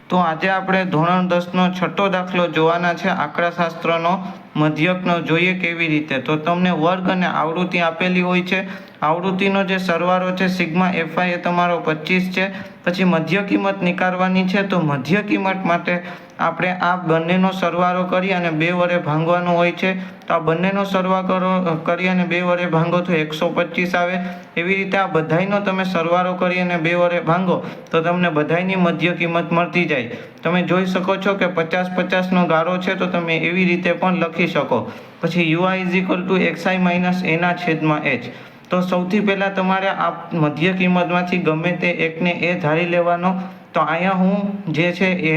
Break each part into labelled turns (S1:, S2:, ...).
S1: તો આજે આપણે ધોરણ 10નો છઠ્ઠો દાખલો જોવાના છે, આંકડાશાસ્ત્રનો મધ્યકનો. જોઈએ કેવી રીતે. તો તમને વર્ગ અને આવૃત્તિ આપેલી હોય છે. આવૃત્તિનો જે સરવાળો છે સિગ્મા એફઆઈ એ તમારો 25 છે. પછી મધ્ય કિંમત નીકાળવાની છે. તો મધ્ય કિંમત માટે આપણે આ બંનેનો સરવાળો કરી અને 2 વડે ભાંગવાનો હોય છે. તો આ બંનેનો સરવાળો કરી અને 2 વડે ભાંગો તો 125 આવે. એવી રીતે આ બધાયનો તમે સરવાળો કરી અને 2 વડે ભાંગો તો તમને બધાયની મધ્ય કિંમત મળતી જાય. તમે જોઈ શકો છો કે 50-50નો ગાળો છે, તો તમે એવી રીતે પણ લખી શકો. પછી UI is equal two XI minus એના છેદમાં એચ. તો સૌથી પહેલાં તમારે આ મધ્ય કિંમતમાંથી ગમે તે એકને એ ધારી લેવાનો. તો અહીંયા હું જે છે એ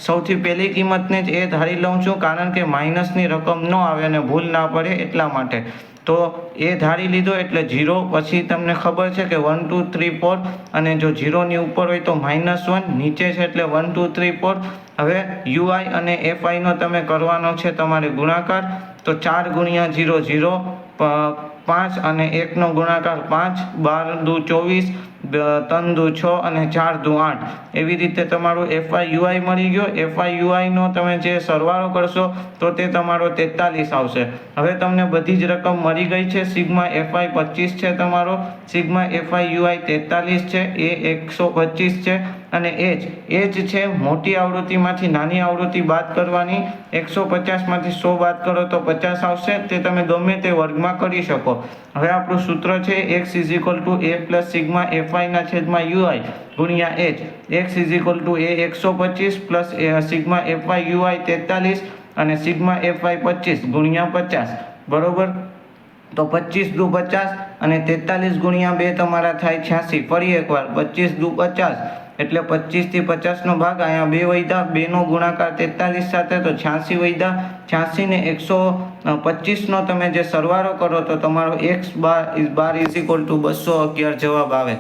S1: સૌથી પહેલી કિંમતને જ એ ધારી લઉં છું, કારણ કે માઇનસની રકમ ન આવે અને ભૂલ ના પડે એટલા માટે. તો એ ધારી લીધો એટલે 0. પછી તમને ખબર છે કે 1 2 3 4 અને જો 0ની ઉપર હોય તો -1, નીચે છે એટલે 1 2 3 4. હવે યુઆઈ અને એફઆઈનો તમે કરવાનો છે તમારે ગુણાકાર. તો 4 ગુણ્યા 0 0, 5 અને 1નો ગુણાકાર 5, 12 દુ 24, 3 દુ 6 અને 4 દુ 8. એવી રીતે તમારું એફઆઈ યુઆઈ મળી ગયો. એફઆઈ યુઆઈનો તમે જે સરવાળો કરશો તો તે તમારો 43 આવશે. હવે તમને બધી જ રકમ મળી ગઈ છે. સિગ્મા એફઆઈ 25 છે તમારો, સિગ્મા એફઆઈ યુઆઈ 43 છે, એ 125 છે અને એચ છે મોટી આવૃત્તિમાંથી નાની આવૃત્તિ બાદ કરવાની. 150માંથી 100 બાદ કરો તો 50 આવશે. તે તમે ગમે તે વર્ગમાં કરી શકો. હવે આપણું સૂત્ર છે x is equal to a plus sigma એફઆઈના છેદમાં યુઆઈ ગુણ્યા H. x is equal to a 125 plus sigma FI UI 43 અને સિગ્મા એફઆઈ 25 ગુણ્યા 50. બરોબર. તો 25 દુ 50 અને 43 ગુણ્યા 2 તમારા થાય 86. ફરી એકવાર 25 દુ 50 એટલે 25 થી 50નો ભાગ. અહીંયા 2 વધ્યા, 2નો ગુણાકાર 43 સાથે તો 86 વધ્યા. 86 ને 125નો તમે જે સરવાળો કરો તો તમારો x bar is equal two 211 જવાબ આવે.